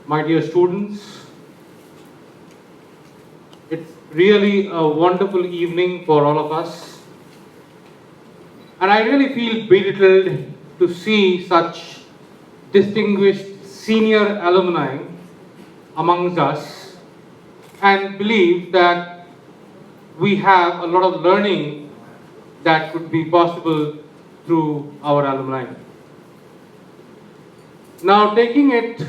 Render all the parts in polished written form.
my dear students. It's really a wonderful evening for all of us. And I really feel belittled to see such distinguished senior alumni amongst us and believe that we have a lot of learning that could be possible through our alumni. Now, taking it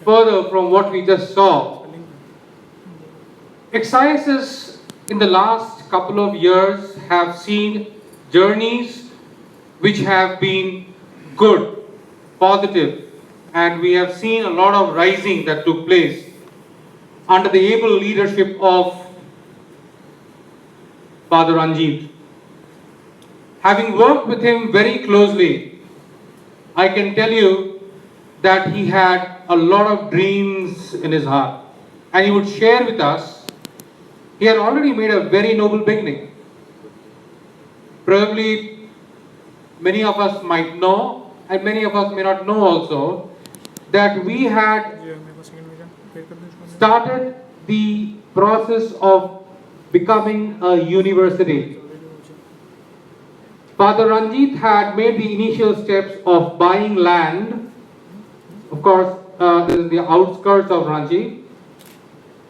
further from what we just saw, XISS in the last couple of years have seen journeys which have been good, positive, and we have seen a lot of rising that took place under the able leadership of Father Ranjit. Having worked with him very closely, I can tell you that he had a lot of dreams in his heart, and he would share with us. He had already made a very noble beginning. Probably many of us might know, and many of us may not know also, that we had started the process of becoming a university. Father Ranjit had made the initial steps of buying land, of course, in the outskirts of Ranchi,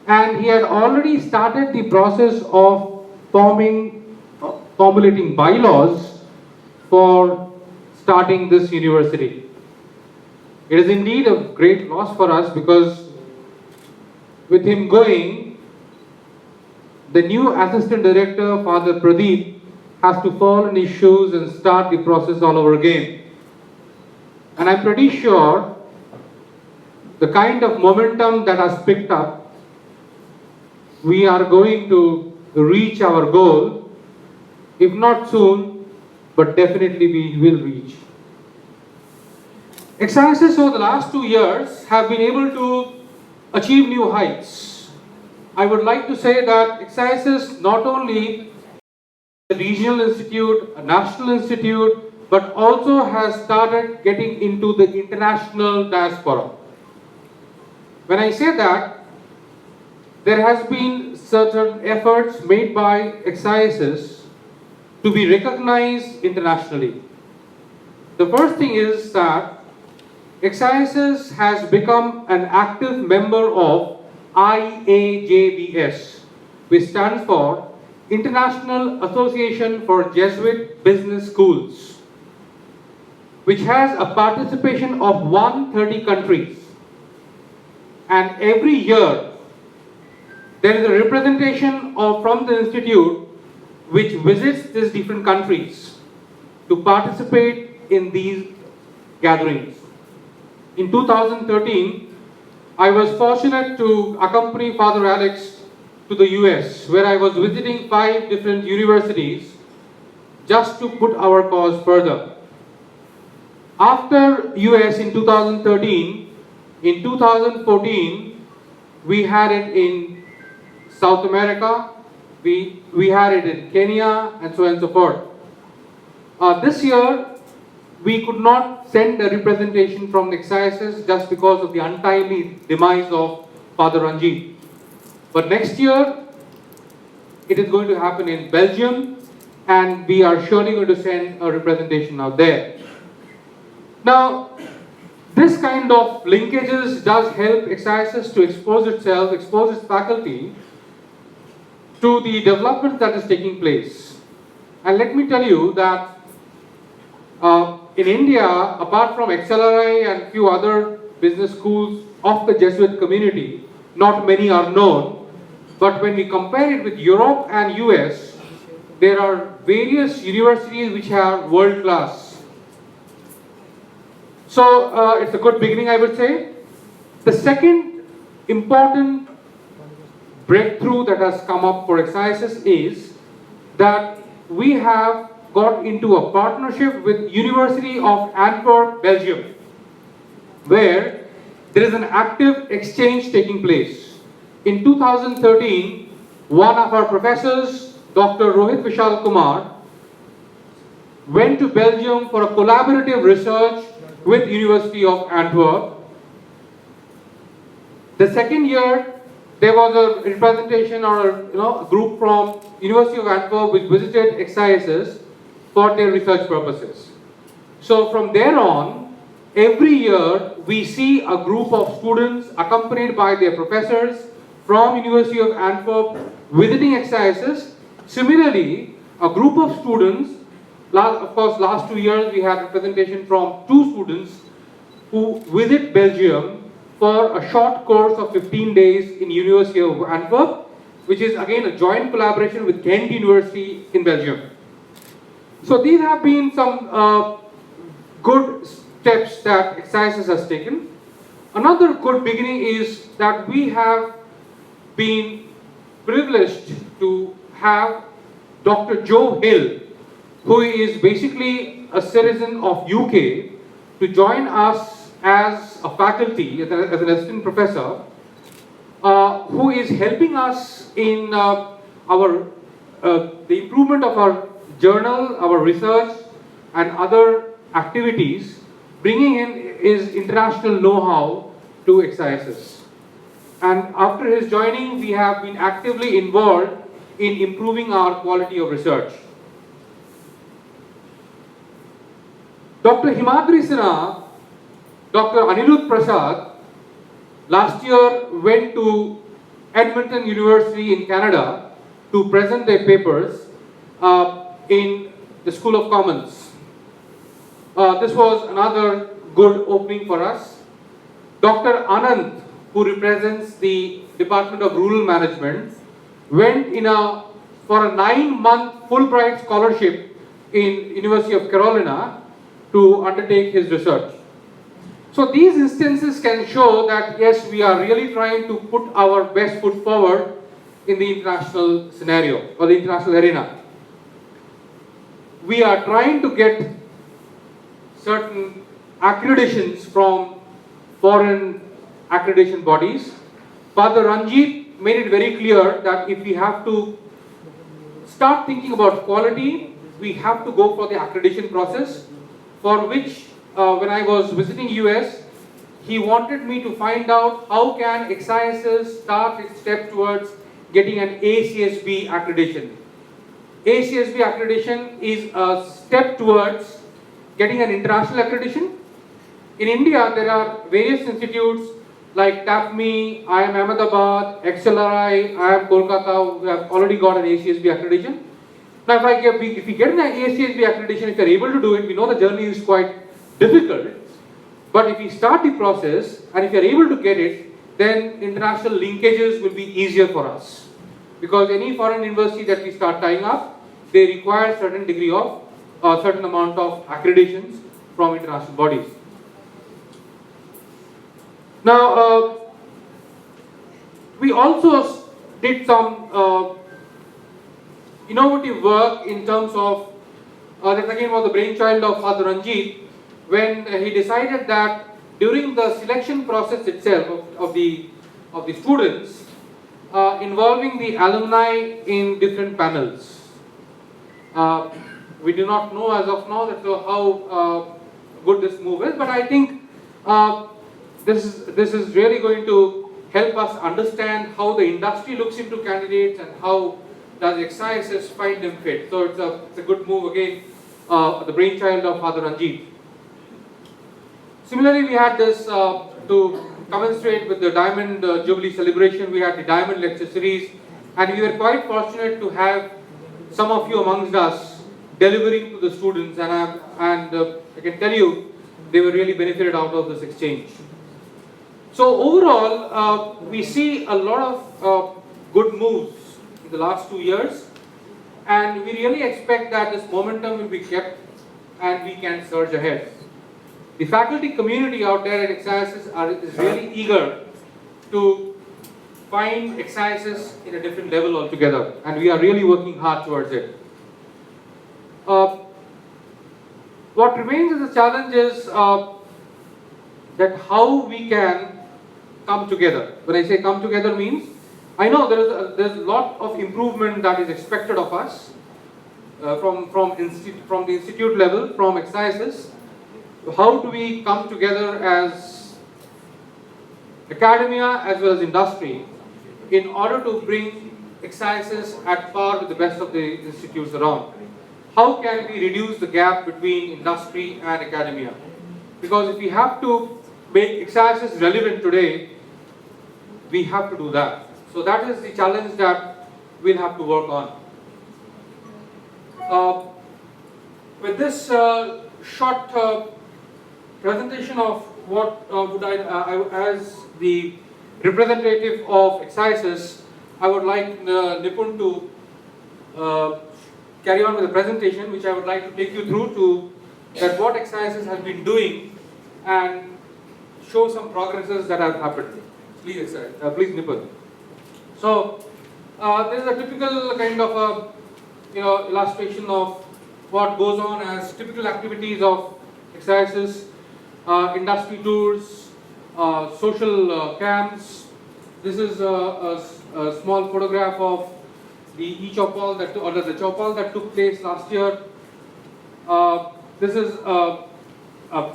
and he had already started the process of formulating bylaws for starting this university. It is indeed a great loss for us because with him going, the new assistant director, Father Pradeep, has to fall in his shoes and start the process all over again. And I'm pretty sure the kind of momentum that has picked up, we are going to reach our goal, if not soon, but definitely we will reach. XISS over the last 2 years have been able to achieve new heights. I would like to say that XISS not only a regional institute, a national institute, but also has started getting into the international diaspora. When I say that, there has been certain efforts made by XISS to be recognized internationally. The first thing is that XISS has become an active member of IAJBS, which stands for International Association for Jesuit Business Schools, which has a participation of 130 countries. And every year, there is a representation from the institute which visits these different countries to participate in these gatherings. In 2013, I was fortunate to accompany Father Alex to the US, where I was visiting 5 different universities just to put our cause further. After US in 2013, in 2014, we had it in South America, we had it in Kenya, and so on and so forth. This year, we could not send a representation from XISS just because of the untimely demise of Father Ranjit. But next year, it is going to happen in Belgium, and we are surely going to send a representation out there. Now, this kind of linkages does help XISS to expose itself, expose its faculty to the development that is taking place. And let me tell you that in India, apart from XLRI and few other business schools of the Jesuit community, not many are known. But when we compare it with Europe and US, there are various universities which are world class. So it's a good beginning, I would say. The second important breakthrough that has come up for XISS is that we have got into a partnership with University of Antwerp, Belgium, where there is an active exchange taking place. In 2013, one of our professors, Dr. Rohit Vishal Kumar, went to Belgium for a collaborative research with University of Antwerp, The second year, there was a representation or a group from University of Antwerp which visited XISS for their research purposes. So from there on, every year we see a group of students accompanied by their professors from University of Antwerp visiting XISS. Similarly, a group of students, of course last 2 years we had representation from 2 students who visit Belgium for a short course of 15 days in University of Antwerp, which is again a joint collaboration with Ghent University in Belgium. So these have been some good steps that XISS has taken. Another good beginning is that we have been privileged to have Dr. Joe Hill, who is basically a citizen of UK, to join us as a faculty, as an assistant professor, who is helping us in the improvement of our journal, our research, and other activities, bringing in his international know-how to XISS. And after his joining, we have been actively involved in improving our quality of research. Dr. Himadri Sinha, Dr. Anirudh Prasad, last year went to Edmonton University in Canada to present their papers in the School of Commons. This was another good opening for us. Dr. Anand, who represents the Department of Rural Management, went for a 9-month Fulbright scholarship in University of Carolina to undertake his research. So these instances can show that yes, we are really trying to put our best foot forward in the international scenario or the international arena. We are trying to get certain accreditations from foreign accreditation bodies. Father Ranjit made it very clear that if we have to start thinking about quality, we have to go for the accreditation process, for which when I was visiting US, he wanted me to find out how can XISS start its step towards getting an ACSB accreditation. ACSB accreditation is a step towards getting an international accreditation. In India, there are various institutes like TAPME, IIM Ahmedabad, XLRI, IIM Kolkata, who have already got an ACSB accreditation. Now, if we get an ACSB accreditation, if we are able to do it, we know the journey is quite difficult. But if we start the process and if we are able to get it, then international linkages will be easier for us. Because any foreign university that we start tying up, they require certain degree of, certain amount of accreditations from international bodies. Now, we also did some innovative work in terms of, that again was the brainchild of Father Ranjit, when he decided that during the selection process itself of the students, involving the alumni in different panels. We do not know as of now that how good this move is, but I think this is really going to help us understand how the industry looks into candidates and how does XISS find them fit. So it's a good move again, the brainchild of Father Ranjit. Similarly, we had this to commensurate with the Diamond Jubilee celebration. We had the Diamond Lecture Series, and we were quite fortunate to have some of you amongst us delivering to the students, and I can tell you they were really benefited out of this exchange. So overall, we see a lot of good moves in the last 2 years, and we really expect that this momentum will be kept and we can surge ahead. The faculty community out there at XISS is really eager to find XISS in a different level altogether, and we are really working hard towards it. What remains as a challenge is that how we can come together. When I say come together means, I know there's a lot of improvement that is expected of us from the institute level, from XISS. How do we come together as academia as well as industry in order to bring XISS at par with the best of the institutes around. How can we reduce the gap between industry and academia? Because if we have to make XISS relevant today, we have to do that. So that is the challenge that we'll have to work on. With this short presentation of what would as the representative of XISS, I would like Nipun to carry on with the presentation, which I would like to take you through to that what XISS has been doing and show some progresses that have happened. Please, please Nipun. So this is a typical kind of illustration of what goes on as typical activities of XISS, industry tours, social camps. This is a small photograph of the e-chopal that the chopal that took place last year. This is a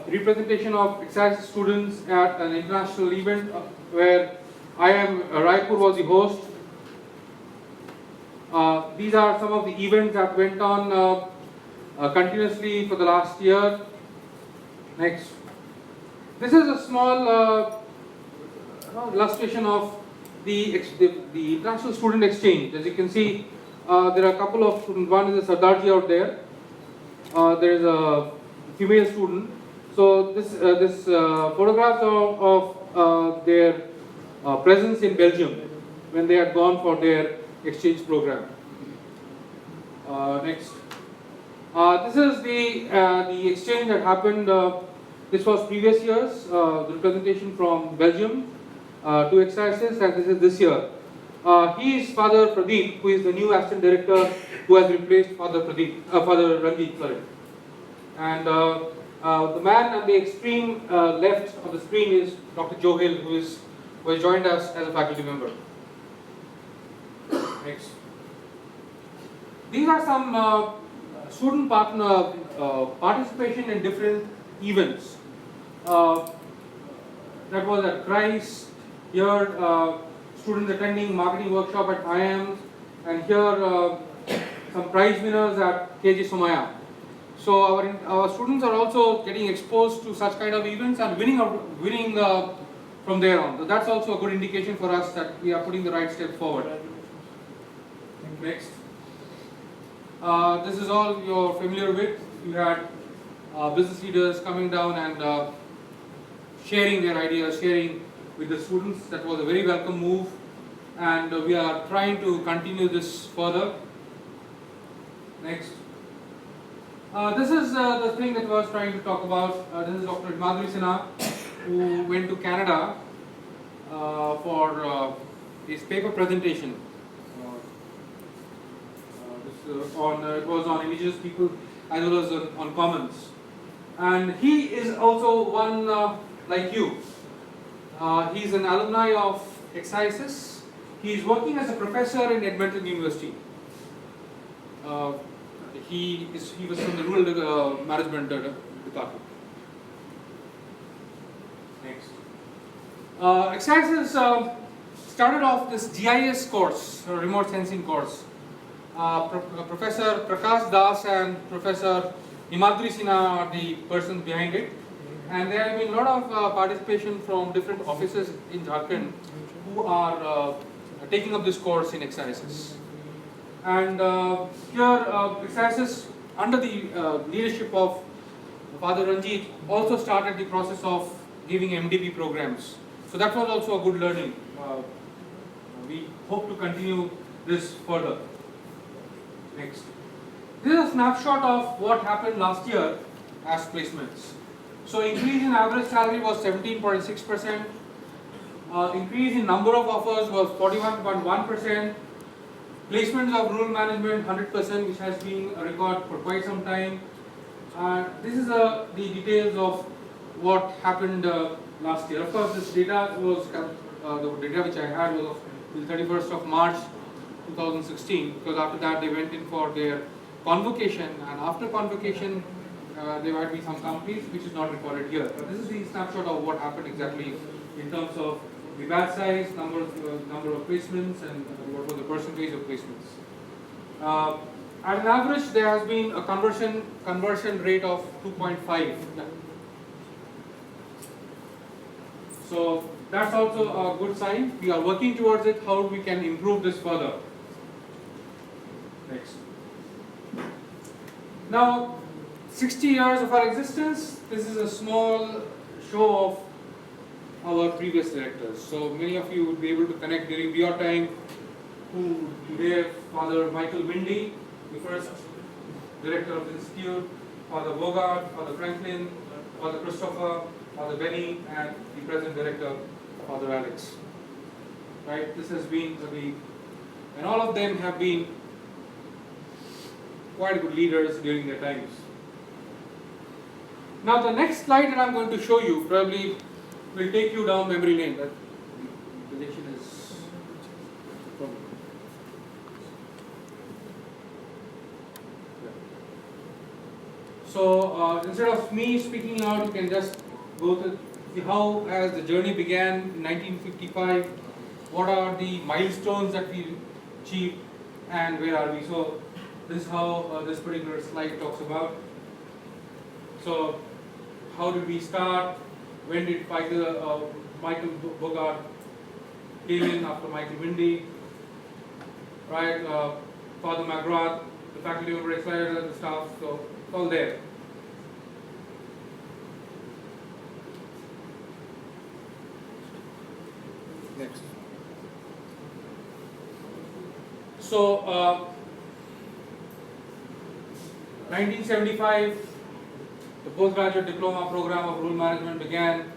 representation of XISS students at an international event where Raipur was the host. These are some of the events that went on continuously for the last year. Next. This is a small illustration of the international student exchange. As you can see, there are a couple of students. One is a Sardarji out there. There is a female student. So this photographs of their presence in Belgium when they had gone for their exchange program. Next. This is the exchange that happened. This was previous years. The representation from Belgium to XISS, and this is this year. He is Father Pradeep, who is the new assistant director who has replaced Father Ranjit. Sorry. And the man at the extreme left of the screen is Dr. Johil, who has joined us as a faculty member. Next. These are some student participation in different events. That was at CHISS. Here, students attending marketing workshop at IIM, and here some prize winners at KG Somaya. So our students are also getting exposed to such kind of events and winning from there on. So that's also a good indication for us that we are putting the right step forward. Next. This is all you're familiar with. You had business leaders coming down and sharing their ideas, sharing with the students. That was a very welcome move, and we are trying to continue this further. Next. This is the thing that I was trying to talk about. This is Dr. Madhuri Sinha, who went to Canada for his paper presentation. It was on indigenous people as well as on commons. And he is also one like you. He is an alumni of XISS. He is working as a professor in Edmonton University. He was from the Rural Management Department. Next. XISS started off this GIS course, remote sensing course. Professor Prakash Das and Professor Himadri Sinha are the persons behind it. And there have been a lot of participation from different offices in Jharkhand who are taking up this course in XISS. And here XISS, under the leadership of Father Ranjit, also started the process of giving MDP programs. So that was also a good learning. We hope to continue this further. Next. This is a snapshot of what happened last year as placements. So increase in average salary was 17.6%. Increase in number of offers was 41.1%. Placements of rural management 100%, which has been a record for quite some time. This is the details of what happened last year. Of course, this data was the data which I had was of the 31st of March 2016, because after that they went in for their convocation, and after convocation there might be some companies which is not recorded here. But this is the snapshot of what happened exactly in terms of the batch size, number of placements, and what was the percentage of placements. At an average, there has been a conversion rate of 2.5. So that's also a good sign. We are working towards it. How we can improve this further. Next. Now, 60 years of our existence. This is a small show of our previous directors. So many of you would be able to connect during your time. Who today, Father Michael Windy, the first director of the institute, Father Bogart, Father Franklin, Father Christopher, Father Benny, and the present director, Father Alex. Right? This has been a week, and all of them have been quite good leaders during their times. Now, the next slide that I'm going to show you probably will take you down memory lane. That projection is so instead of me speaking out, you can just go to see how, as the journey began in 1955, what are the milestones that we achieved, and where are we. So this is how this particular slide talks about. So how did we start? When did Michael Bogart came in after Michael Windy? Right, Father McGrath, the faculty member expired and the staff, so it's all there. Next. So, 1975, the postgraduate diploma program of rural management began.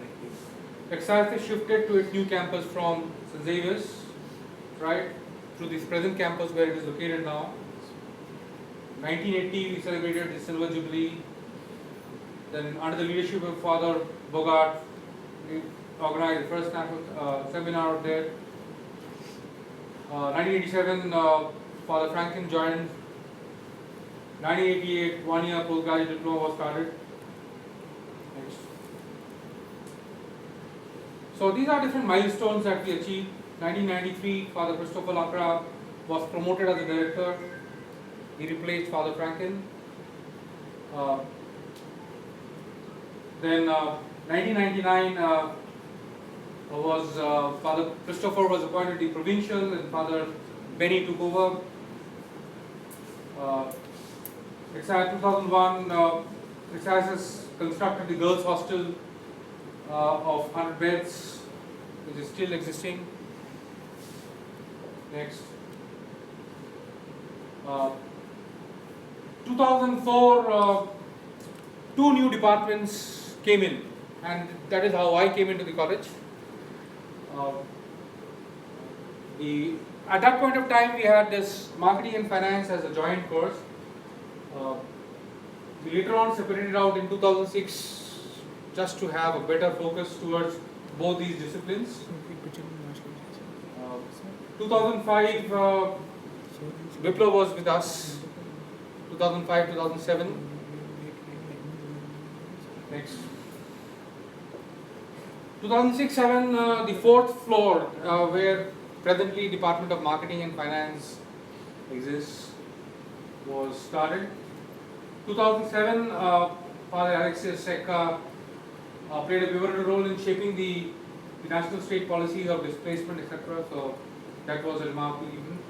XISS shifted to its new campus from St. Xavier's, right, to this present campus where it is located now. 1980, we celebrated the Silver Jubilee. Then, under the leadership of Father Bogart, we organized the first national seminar out there. 1987, Father Franklin joined. 1988, 1 year postgraduate diploma was started. Next. So these are different milestones that we achieved. 1993, Father Christopher Lacra was promoted as a director. He replaced Father Franklin. Then 1999 was Father Christopher was appointed the provincial, and Father Benny took over. 2001, XISS constructed the girls' hostel of 100 beds, which is still existing. Next. 2004, two new departments came in, and that is how I came into the college. At that point of time, we had this marketing and finance as a joint course. We later on separated out in 2006 just to have a better focus towards both these disciplines. 2005, Wipro was with us. 2005, 2007. Next. 2006-07, the fourth floor where presently Department of Marketing and Finance exists was started. 2007, Father Alexis Sekka played a pivotal role in shaping the national state policies of displacement, etc. So that was a remarkable event.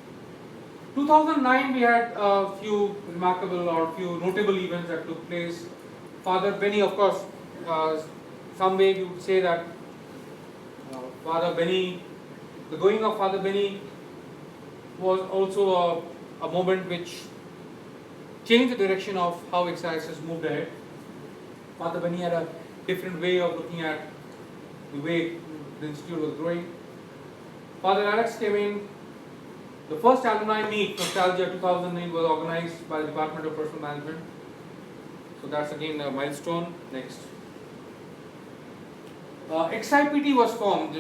2009, we had a few remarkable or few notable events that took place. Father Benny, of course, some way you would say that Father Benny, the going of Father Benny was also a moment which changed the direction of how XISS moved ahead. Father Benny had a different way of looking at the way the institute was growing. Father Alex came in. The first alumni meet, Nostalgia 2009, was organized by the Department of Personal Management. So that's again a milestone. Next. XIPT was formed.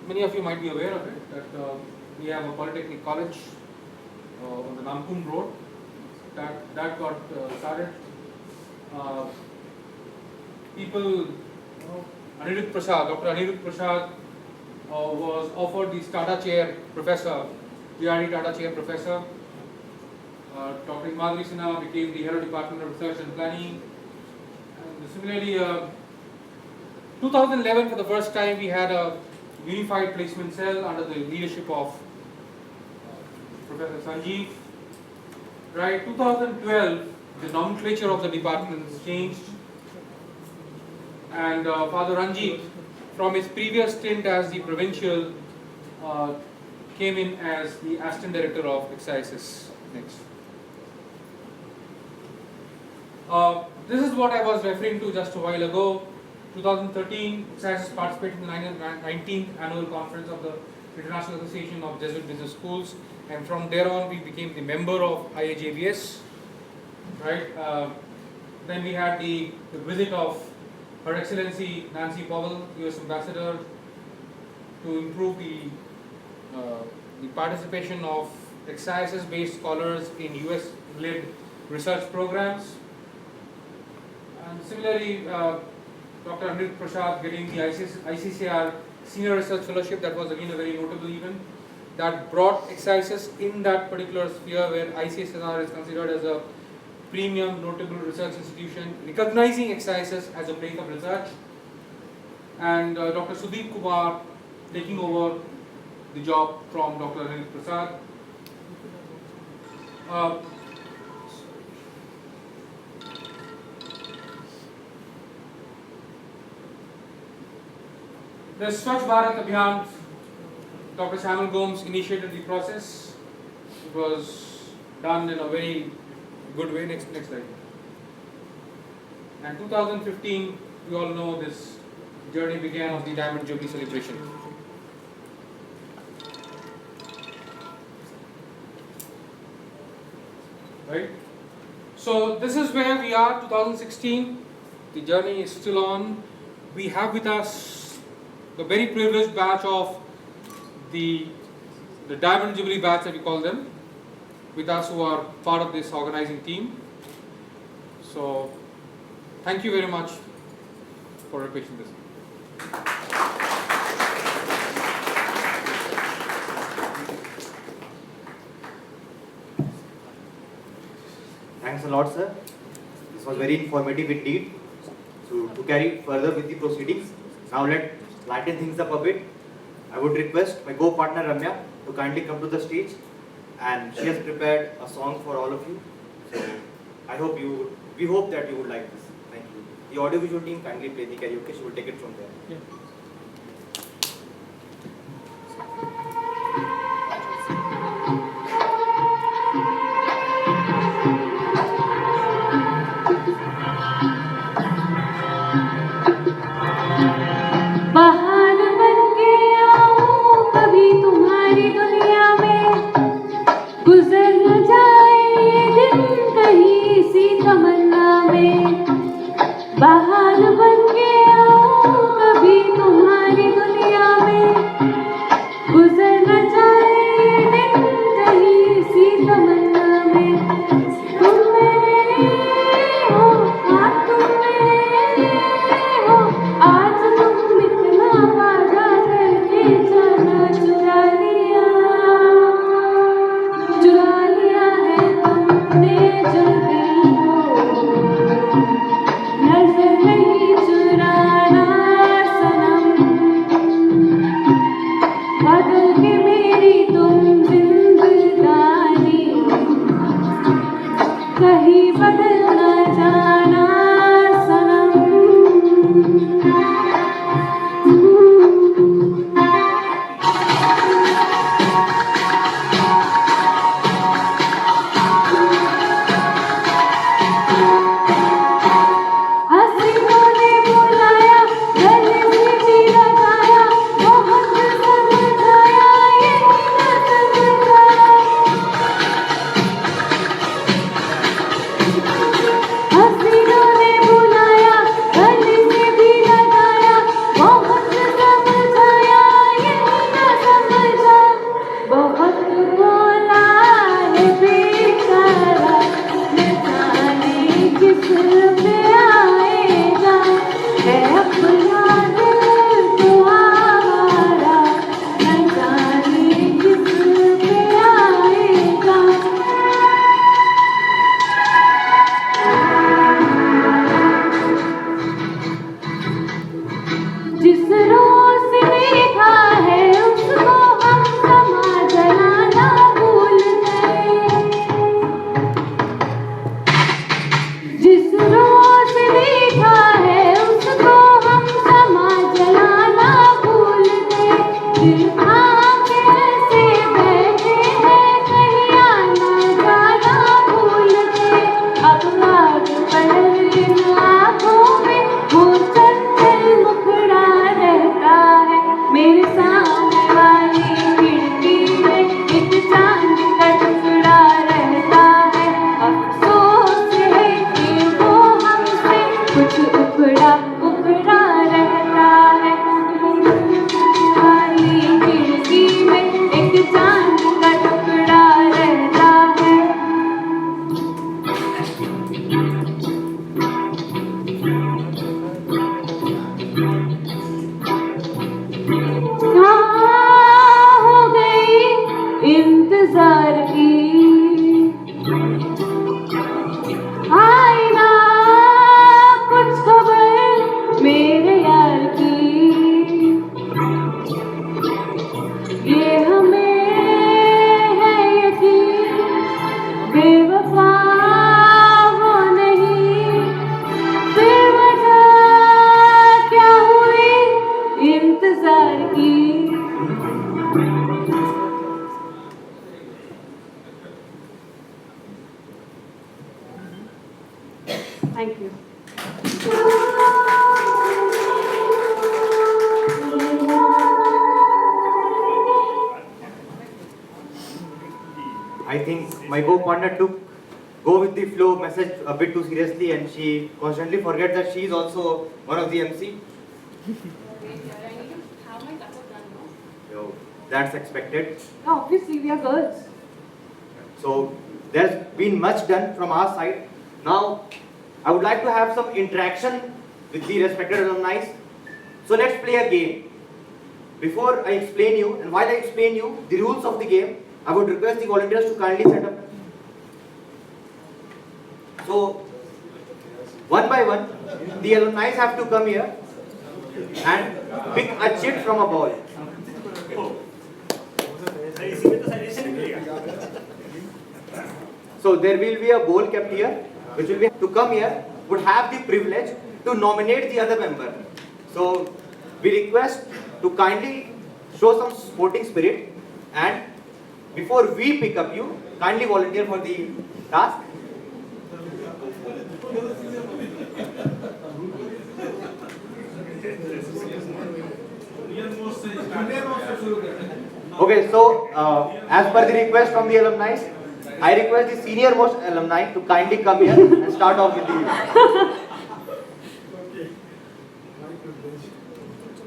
Many of you might be aware of it, that we have a polytechnic college on the Namkung Road. That got started. People, Dr. Anirudh Prasad was offered the Tata Chair Professor, PRD Tata Chair Professor. Dr. Madhuri Sinha became the Head of Department of Research and Planning. And similarly, 2011, for the first time, we had a unified placement cell under the leadership of Professor Sanjeev. Right, 2012, the nomenclature of the department has changed, and Father Ranjit, from his previous stint as the provincial, came in as the assistant director of XISS. Next. This is what I was referring to just a while ago. 2013, XISS participated in the 19th annual conference of the International Association of Jesuit Business Schools, and from there on we became the member of IAJBS. Right. Then we had the visit of Her Excellency Nancy Powell, US Ambassador, to improve the participation of XISS-based scholars in US-led research programs. And similarly, Dr. Anil Prasad getting the ICCR Senior Research Fellowship, that was again a very notable event that brought XISS in that particular sphere where ICCR is considered as a premium notable research institution, recognizing XISS as a place of research. And Dr. Sudeep Kumar taking over the job from Dr. Anil Prasad. The Swachh Bharat Abhiyan, Dr. Samuel Gomes initiated the process. It was done in a very good way. Next slide. And 2015, we all know this journey began of the Diamond Jubilee celebration. Right? So this is where we are, 2016. The journey is still on. We have with us the very privileged batch of the Diamond Jubilee Batch, that we call them, with us, who are part of this organizing team. So thank you very much for your patience. Thanks a lot, sir. This was very informative indeed. So to carry further with the proceedings, now let's lighten things up a bit. I would request my co-partner Ramya to kindly come to the stage, and she has prepared a song for all of you. So we hope that you would like this. Thank you. The audiovisual team kindly play the karaoke. She will take it from there. Yeah. Thank you. I think my co-partner took go with the flow message a bit too seriously, and she constantly forgets that she is also one of the MC. Yo, that's expected. No, obviously we are girls. So there's been much done from our side. Now I would like to have some interaction with the respected alumni. So let's play a game. Before I explain you, and while I explain you the rules of the game, I would request the volunteers to kindly set up. So one by one, the alumni have to come here and pick a chit from a ball. So there will be a ball kept here, which will be to come here, would have the privilege to nominate the other member. So we request to kindly show some sporting spirit, and before we pick up you, kindly volunteer for the task. Okay, so as per the request from the alumni, I request the senior most alumni to kindly come here and start off with the.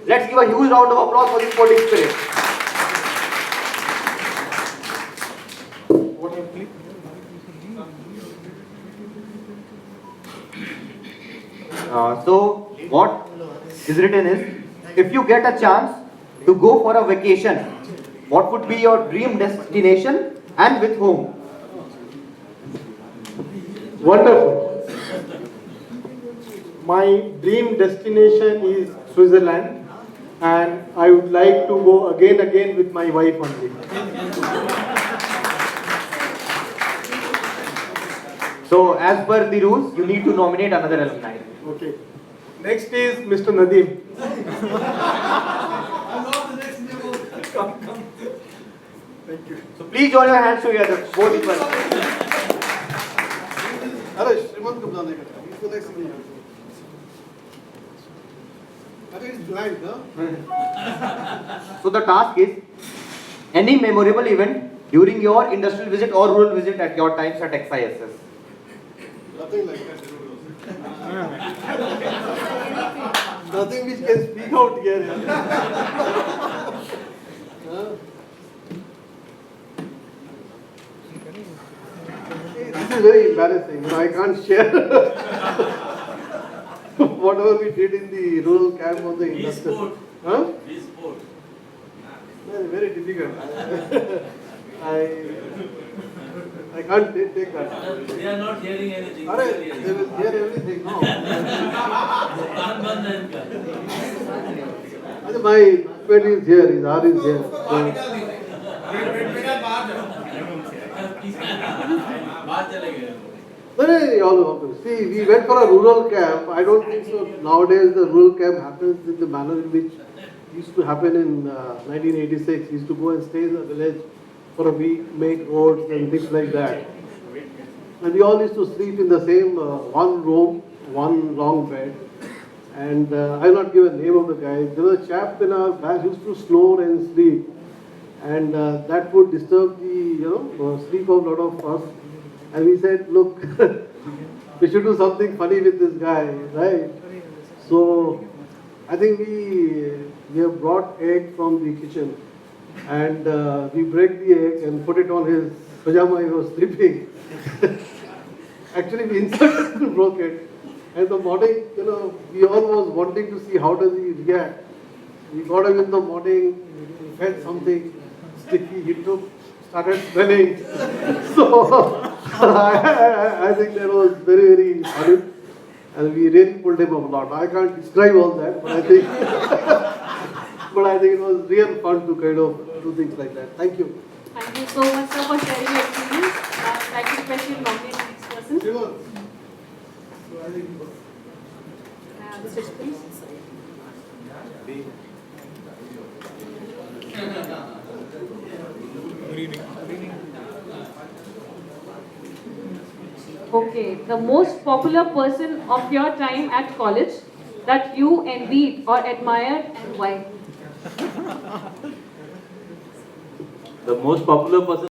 Let's give a huge round of applause for the sporting spirit. So what is written is, if you get a chance to go for a vacation, what would be your dream destination and with whom? Wonderful. My dream destination is Switzerland, and I would like to go again with my wife only. So as per the rules, you need to nominate another alumni. Okay. Next is Mr. Nadeem. Thank you. So please join your hands together, both equal. अरे श्रीमंत को बुलाने का था, इसको next नहीं है। अरे it's blank, So the task is, any memorable event during your industrial visit or rural visit at your times at XISS. Nothing like that. Nothing which can speak out here. This is very embarrassing. I can't share whatever we did in the rural camp or the industrial. Huh? Very difficult. I can't take that. They are not hearing anything. They will hear everything. No. My pet is here, his heart is here. See, we went for a rural camp. I don't think so. Nowadays, the rural camp happens in the manner in which used to happen in 1986. We used to go and stay in the village for a week, make roads and things like that. And we all used to sleep in the same one room, one long bed. And I'll not give a name of the guy. There was a chap in our batch who used to snore and sleep. And that would disturb the sleep of a lot of us. And we said, look, we should do something funny with this guy, right? So I think we have brought egg from the kitchen. And we break the egg and put it on his pajama he was sleeping. Actually, we insulted and broke it. And the morning, we all was wanting to see how does he react. We got him in the morning, he felt something sticky, he started smelling. So, I think that was very, very funny. And we really pulled him up a lot. I can't describe all that, but I think, it was real fun to kind of do things like that. Thank you. Thank you so much, sir, for sharing your experience. I'd like to request you to nominate the next person. Sure. So I think The switch, please. Okay, the most popular person of your time at college that you envied or admired and why? The most popular person